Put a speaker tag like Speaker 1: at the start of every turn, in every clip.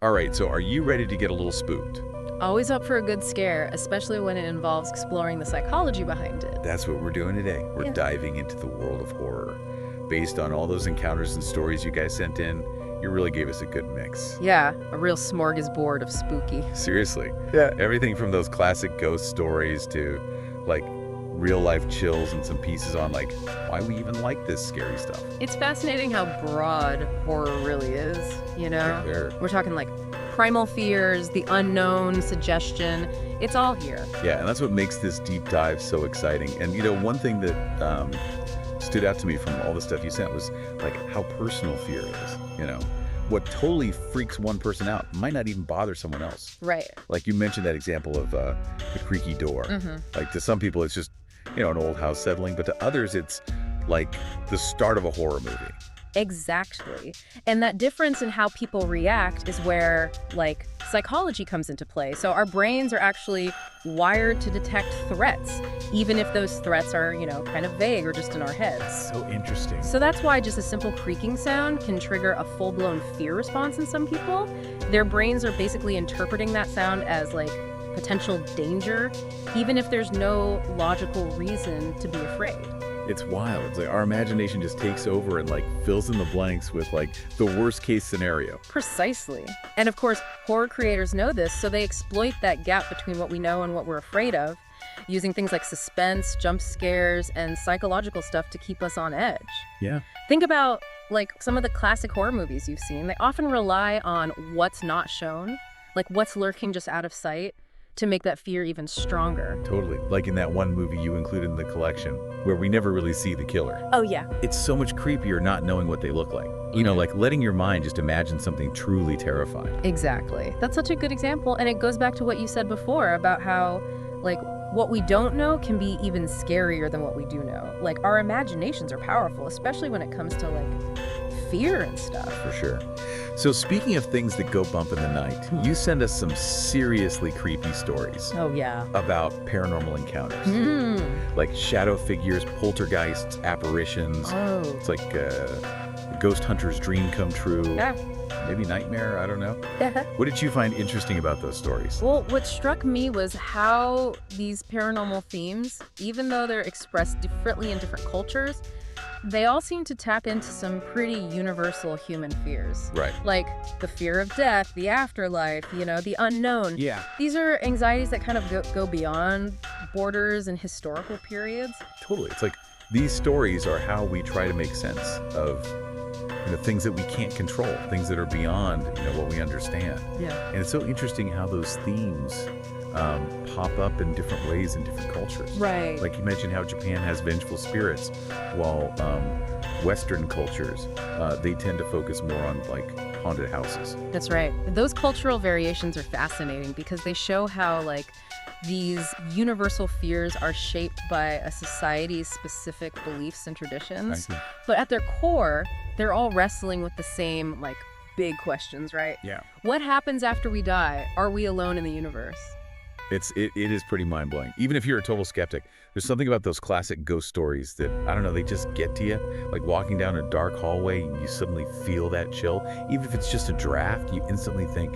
Speaker 1: All right, so are you ready to get a little spooked?
Speaker 2: Always up for a good scare, especially when it involves exploring the psychology behind it.
Speaker 1: That's what we're doing today. We're
Speaker 2: Yeah.
Speaker 1: diving into the world of horror. Based on all those encounters and stories you guys sent in, you really gave us a good mix.
Speaker 2: Yeah, a real smorgasbord of spooky.
Speaker 1: Seriously. Yeah. Everything from those classic ghost stories to, like, real-life chills and some pieces on, like, why we even like this scary stuff.
Speaker 2: It's fascinating how broad horror really is, you know?
Speaker 1: There.
Speaker 2: We're talking like primal fears, the unknown, suggestion. It's all here.
Speaker 1: Yeah, and that's what makes this deep dive so exciting. And, one thing that stood out to me from all the stuff you sent was, like, how personal fear is. What totally freaks one person out might not even bother someone else.
Speaker 2: Right.
Speaker 1: Like you mentioned that example of the creaky door. Like to some people, it's just, an old house settling, but to others, it's like the start of a horror movie.
Speaker 2: Exactly. And that difference in how people react is where, like, psychology comes into play. So our brains are actually wired to detect threats, even if those threats are, kind of vague or just in our heads.
Speaker 1: So interesting.
Speaker 2: So that's why just a simple creaking sound can trigger a full-blown fear response in some people. Their brains are basically interpreting that sound as, like, potential danger, even if there's no logical reason to be afraid.
Speaker 1: It's wild. It's like our imagination just takes over and, like, fills in the blanks with, like, the worst case scenario.
Speaker 2: Precisely. And of course, horror creators know this, so they exploit that gap between what we know and what we're afraid of, using things like suspense, jump scares, and psychological stuff to keep us on edge.
Speaker 1: Yeah.
Speaker 2: Think about, like, some of the classic horror movies you've seen. They often rely on what's not shown, like what's lurking just out of sight, to make that fear even stronger.
Speaker 1: Totally. Like in that one movie you included in the collection where we never really see the killer.
Speaker 2: Oh, yeah.
Speaker 1: It's so much creepier not knowing what they look like. Like letting your mind just imagine something truly terrifying.
Speaker 2: Exactly. That's such a good example. And it goes back to what you said before about how, like, what we don't know can be even scarier than what we do know. Like, our imaginations are powerful, especially when it comes to, like, fear and stuff.
Speaker 1: For sure. So speaking of things that go bump in the night, you send us some seriously creepy stories
Speaker 2: Oh, yeah.
Speaker 1: about paranormal encounters. Like shadow figures, poltergeists, apparitions.
Speaker 2: Oh.
Speaker 1: It's like a ghost hunter's dream come true.
Speaker 2: Yeah.
Speaker 1: Maybe nightmare, I don't know. What did you find interesting about those stories?
Speaker 2: Well, what struck me was how these paranormal themes, even though they're expressed differently in different cultures, they all seem to tap into some pretty universal human fears.
Speaker 1: Right.
Speaker 2: Like the fear of death, the afterlife, the unknown.
Speaker 1: Yeah.
Speaker 2: These are anxieties that kind of go beyond borders and historical periods.
Speaker 1: Totally. It's like these stories are how we try to make sense of things that we can't control, things that are beyond what we understand.
Speaker 2: Yeah.
Speaker 1: And it's so interesting how those themes pop up in different ways in different cultures.
Speaker 2: Right.
Speaker 1: Like you mentioned how Japan has vengeful spirits, while Western cultures, they tend to focus more on, like, haunted houses.
Speaker 2: That's right. Those cultural variations are fascinating because they show how, like, these universal fears are shaped by a society's specific beliefs and traditions.
Speaker 1: I see.
Speaker 2: But at their core, they're all wrestling with the same, like, big questions, right?
Speaker 1: Yeah.
Speaker 2: What happens after we die? Are we alone in the universe?
Speaker 1: It is pretty mind-blowing. Even if you're a total skeptic, there's something about those classic ghost stories that, I don't know, they just get to you. Like walking down a dark hallway, and you suddenly feel that chill. Even if it's just a draft, you instantly think,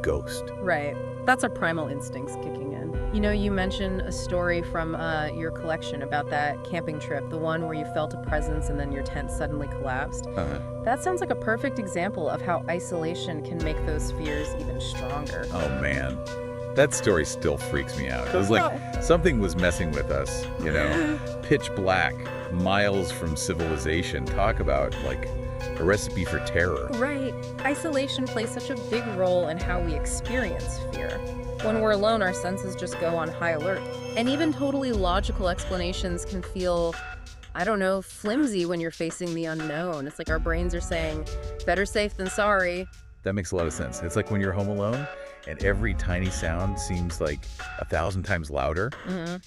Speaker 1: ghost.
Speaker 2: Right. That's our primal instincts kicking in. You mentioned a story from your collection about that camping trip, the one where you felt a presence and then your tent suddenly collapsed. That sounds like a perfect example of how isolation can make those fears even stronger.
Speaker 1: Oh, man. That story still freaks me out. It was like something was messing with us, Pitch black, miles from civilization. Talk about, like, a recipe for terror.
Speaker 2: Right. Isolation plays such a big role in how we experience fear. When we're alone, our senses just go on high alert. And even totally logical explanations can feel, I don't know, flimsy when you're facing the unknown. It's like our brains are saying, better safe than sorry.
Speaker 1: That makes a lot of sense. It's like when you're home alone and every tiny sound seems like 1,000 times louder.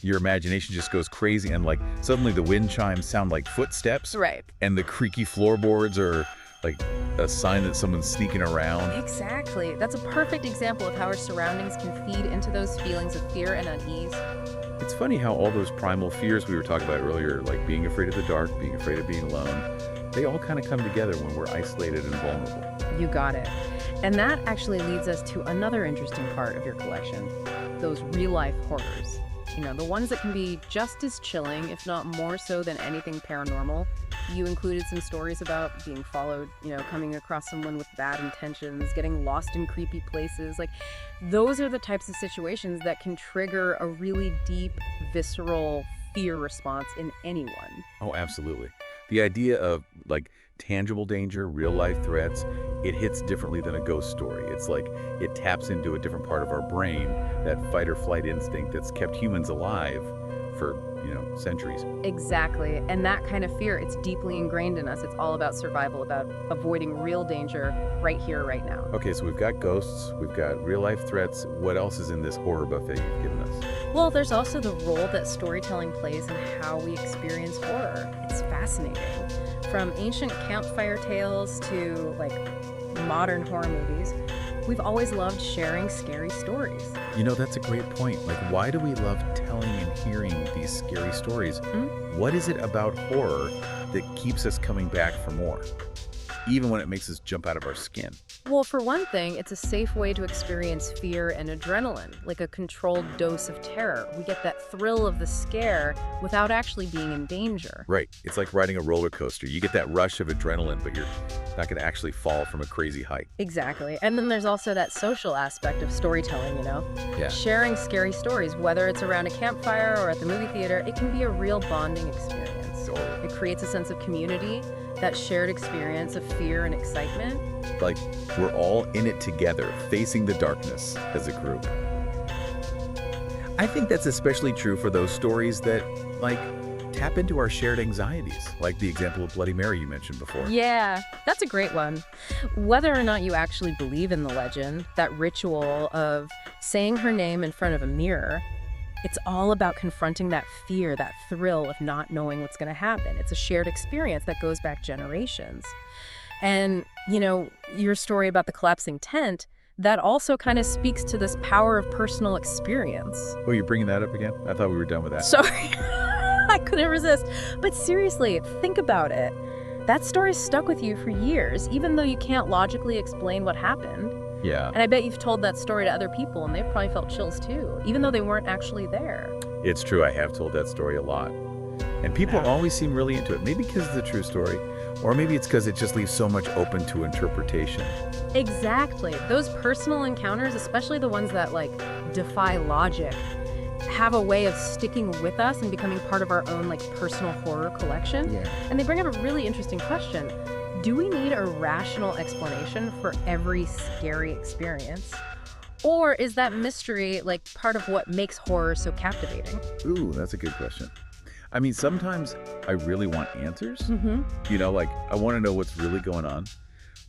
Speaker 1: Your imagination just goes crazy, and, like, suddenly the wind chimes sound like footsteps.
Speaker 2: Right.
Speaker 1: And the creaky floorboards are like a sign that someone's sneaking around.
Speaker 2: Exactly. That's a perfect example of how our surroundings can feed into those feelings of fear and unease.
Speaker 1: It's funny how all those primal fears we were talking about earlier, like being afraid of the dark, being afraid of being alone, they all kind of come together when we're isolated and vulnerable.
Speaker 2: You got it. And that actually leads us to another interesting part of your collection, those real-life horrors. You know, the ones that can be just as chilling, if not more so than anything paranormal. You included some stories about being followed, coming across someone with bad intentions, getting lost in creepy places. Like, those are the types of situations that can trigger a really deep, visceral fear response in anyone.
Speaker 1: Oh, absolutely. The idea of, like, tangible danger, real-life threats, it hits differently than a ghost story. It's like it taps into a different part of our brain, that fight-or-flight instinct that's kept humans alive for, centuries.
Speaker 2: Exactly. And that kind of fear, it's deeply ingrained in us. It's all about survival, about avoiding real danger right here, right now.
Speaker 1: Okay, so we've got ghosts, we've got real-life threats. What else is in this horror buffet you've given us?
Speaker 2: Well, there's also the role that storytelling plays in how we experience horror. It's fascinating. From ancient campfire tales to, modern horror movies, we've always loved sharing scary stories.
Speaker 1: That's a great point. Like, why do we love telling and hearing these scary stories? What is it about horror that keeps us coming back for more, even when it makes us jump out of our skin?
Speaker 2: Well, for one thing, it's a safe way to experience fear and adrenaline, like a controlled dose of terror. We get that thrill of the scare without actually being in danger.
Speaker 1: Right. It's like riding a roller coaster. You get that rush of adrenaline, but you're not going to actually fall from a crazy height.
Speaker 2: Exactly. And then there's also that social aspect of storytelling,
Speaker 1: Yeah.
Speaker 2: Sharing scary stories, whether it's around a campfire or at the movie theater, it can be a real bonding experience.
Speaker 1: Totally.
Speaker 2: It creates a sense of community, that shared experience of fear and excitement.
Speaker 1: Like, we're all in it together, facing the darkness as a group. I think that's especially true for those stories that, tap into our shared anxieties, like the example of Bloody Mary you mentioned before.
Speaker 2: Yeah, that's a great one. Whether or not you actually believe in the legend, that ritual of saying her name in front of a mirror, it's all about confronting that fear, that thrill of not knowing what's going to happen. It's a shared experience that goes back generations. And, your story about the collapsing tent, that also kind of speaks to this power of personal experience.
Speaker 1: Oh, you're bringing that up again? I thought we were done with that.
Speaker 2: Sorry, I couldn't resist. But seriously, think about it. That story stuck with you for years, even though you can't logically explain what happened.
Speaker 1: Yeah.
Speaker 2: And I bet you've told that story to other people, and they've probably felt chills too, even though they weren't actually there.
Speaker 1: It's true. I have told that story a lot. And people always seem really into it. Maybe because it's a true story, or maybe it's because it just leaves so much open to interpretation.
Speaker 2: Exactly. Those personal encounters, especially the ones that, defy logic, have a way of sticking with us and becoming part of our own, personal horror collection.
Speaker 1: Yeah.
Speaker 2: And they bring up a really interesting question. Do we need a rational explanation for every scary experience? Or is that mystery, part of what makes horror so captivating?
Speaker 1: Ooh, that's a good question. I mean, sometimes I really want answers.
Speaker 2: Mm-hmm.
Speaker 1: I want to know what's really going on.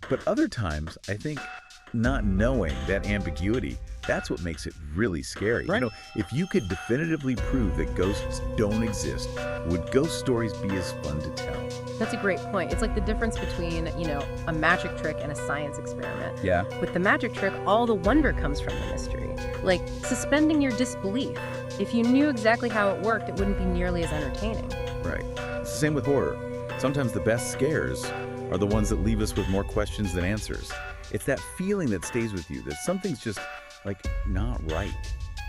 Speaker 1: But other times, I think not knowing that ambiguity, that's what makes it really scary.
Speaker 2: Right.
Speaker 1: If you could definitively prove that ghosts don't exist, would ghost stories be as fun to tell?
Speaker 2: That's a great point. It's like the difference between, a magic trick and a science experiment.
Speaker 1: Yeah.
Speaker 2: With the magic trick, all the wonder comes from the mystery. Like suspending your disbelief. If you knew exactly how it worked, it wouldn't be nearly as entertaining.
Speaker 1: Right. It's the same with horror. Sometimes the best scares are the ones that leave us with more questions than answers. It's that feeling that stays with you, that something's just, not right.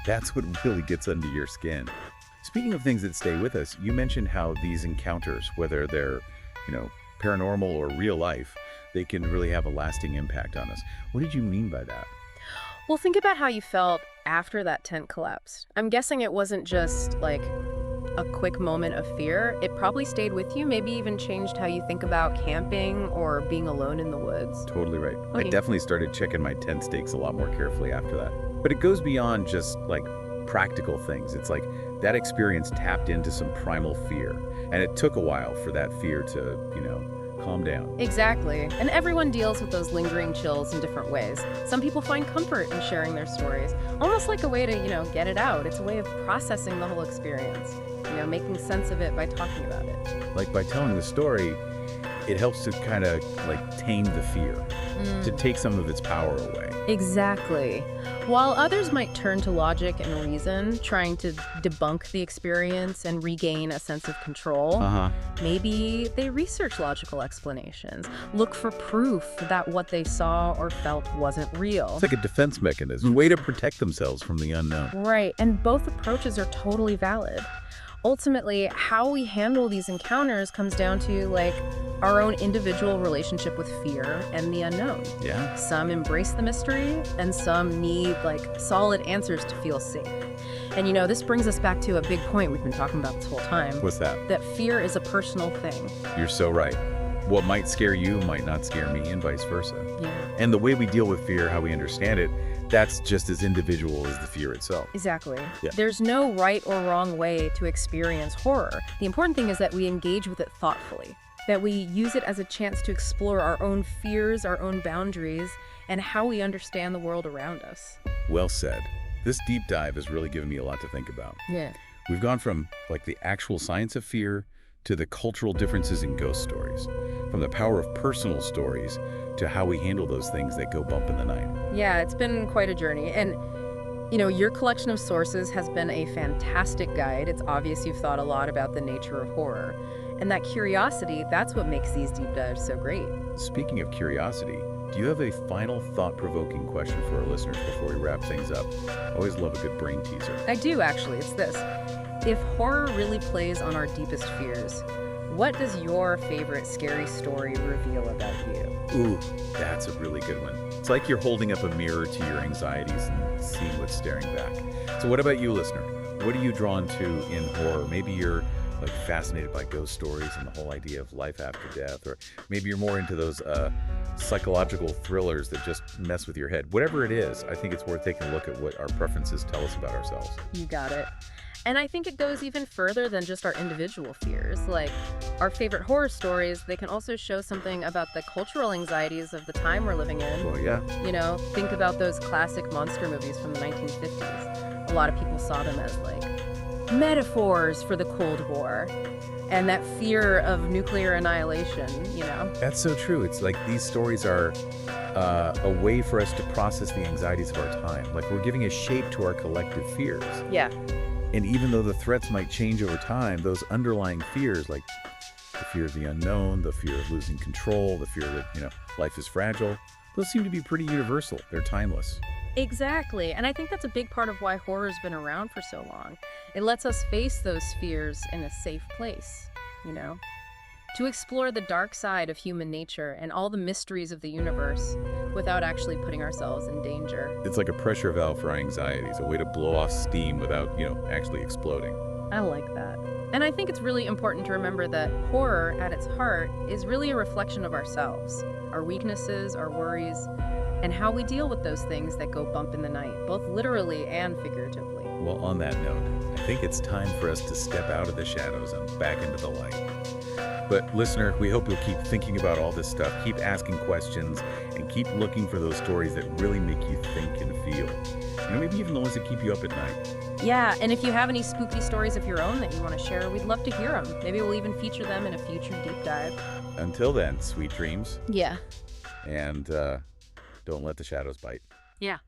Speaker 1: That's what really gets under your skin. Speaking of things that stay with us, you mentioned how these encounters, whether they're, paranormal or real life, they can really have a lasting impact on us. What did you mean by that?
Speaker 2: Well, think about how you felt after that tent collapsed. I'm guessing it wasn't just, a quick moment of fear. It probably stayed with you, maybe even changed how you think about camping or being alone in the woods.
Speaker 1: Totally right. I
Speaker 2: Okay.
Speaker 1: definitely started checking my tent stakes a lot more carefully after that. But it goes beyond just, practical things. It's like that experience tapped into some primal fear. And it took a while for that fear to, calm down.
Speaker 2: Exactly. And everyone deals with those lingering chills in different ways. Some people find comfort in sharing their stories, almost like a way to, get it out. It's a way of processing the whole experience, making sense of it by talking about it.
Speaker 1: By telling the story, it helps to kind of, tame the fear, to take some of its power away.
Speaker 2: Exactly. While others might turn to logic and reason, trying to debunk the experience and regain a sense of control,
Speaker 1: Uh-huh.
Speaker 2: maybe they research logical explanations, look for proof that what they saw or felt wasn't real.
Speaker 1: It's like a defense mechanism, a way to protect themselves from the unknown.
Speaker 2: Right, and both approaches are totally valid. Ultimately, how we handle these encounters comes down to, like, our own individual relationship with fear and the unknown.
Speaker 1: Yeah?
Speaker 2: Some embrace the mystery, and some need, like, solid answers to feel safe. And this brings us back to a big point we've been talking about this whole time,
Speaker 1: What's that?
Speaker 2: that fear is a personal thing.
Speaker 1: You're so right. What might scare you might not scare me, and vice versa.
Speaker 2: Yeah.
Speaker 1: And the way we deal with fear, how we understand it, that's just as individual as the fear itself.
Speaker 2: Exactly.
Speaker 1: Yeah.
Speaker 2: There's no right or wrong way to experience horror. The important thing is that we engage with it thoughtfully, that we use it as a chance to explore our own fears, our own boundaries, and how we understand the world around us.
Speaker 1: Well said. This deep dive has really given me a lot to think about.
Speaker 2: Yeah.
Speaker 1: We've gone from, like, the actual science of fear to the cultural differences in ghost stories, from the power of personal stories to how we handle those things that go bump in the night.
Speaker 2: Yeah, it's been quite a journey. And, your collection of sources has been a fantastic guide. It's obvious you've thought a lot about the nature of horror. And that curiosity, that's what makes these deep dives so great.
Speaker 1: Speaking of curiosity, do you have a final thought-provoking question for our listeners before we wrap things up? I always love a good brain teaser.
Speaker 2: I do, actually. It's this. If horror really plays on our deepest fears, what does your favorite scary story reveal about you?
Speaker 1: Ooh, that's a really good one. It's like you're holding up a mirror to your anxieties and seeing what's staring back. So what about you, listener? What are you drawn to in horror? Maybe you're fascinated by ghost stories and the whole idea of life after death, or maybe you're more into those psychological thrillers that just mess with your head. Whatever it is, I think it's worth taking a look at what our preferences tell us about ourselves.
Speaker 2: You got it. And I think it goes even further than just our individual fears. Like, our favorite horror stories, they can also show something about the cultural anxieties of the time we're living in.
Speaker 1: Well, yeah.
Speaker 2: Think about those classic monster movies from the 1950s. A lot of people saw them as, metaphors for the Cold War and that fear of nuclear annihilation.
Speaker 1: That's so true. It's like these stories are a way for us to process the anxieties of our time. Like, we're giving a shape to our collective fears.
Speaker 2: Yeah.
Speaker 1: And even though the threats might change over time, those underlying fears, like the fear of the unknown, the fear of losing control, the fear that, life is fragile, those seem to be pretty universal. They're timeless.
Speaker 2: Exactly. And I think that's a big part of why horror's been around for so long. It lets us face those fears in a safe place, to explore the dark side of human nature and all the mysteries of the universe without actually putting ourselves in danger.
Speaker 1: It's like a pressure valve for our anxieties, a way to blow off steam without, actually exploding.
Speaker 2: I like that. And I think it's really important to remember that horror, at its heart, is really a reflection of ourselves, our weaknesses, our worries, and how we deal with those things that go bump in the night, both literally and figuratively.
Speaker 1: Well, on that note, I think it's time for us to step out of the shadows and back into the light. But listener, we hope you'll keep thinking about all this stuff, keep asking questions, and keep looking for those stories that really make you think and feel. Maybe even the ones that keep you up at night.
Speaker 2: Yeah, and if you have any spooky stories of your own that you want to share, we'd love to hear them. Maybe we'll even feature them in a future deep dive.
Speaker 1: Until then, sweet dreams.
Speaker 2: Yeah.
Speaker 1: And don't let the shadows bite.
Speaker 2: Yeah.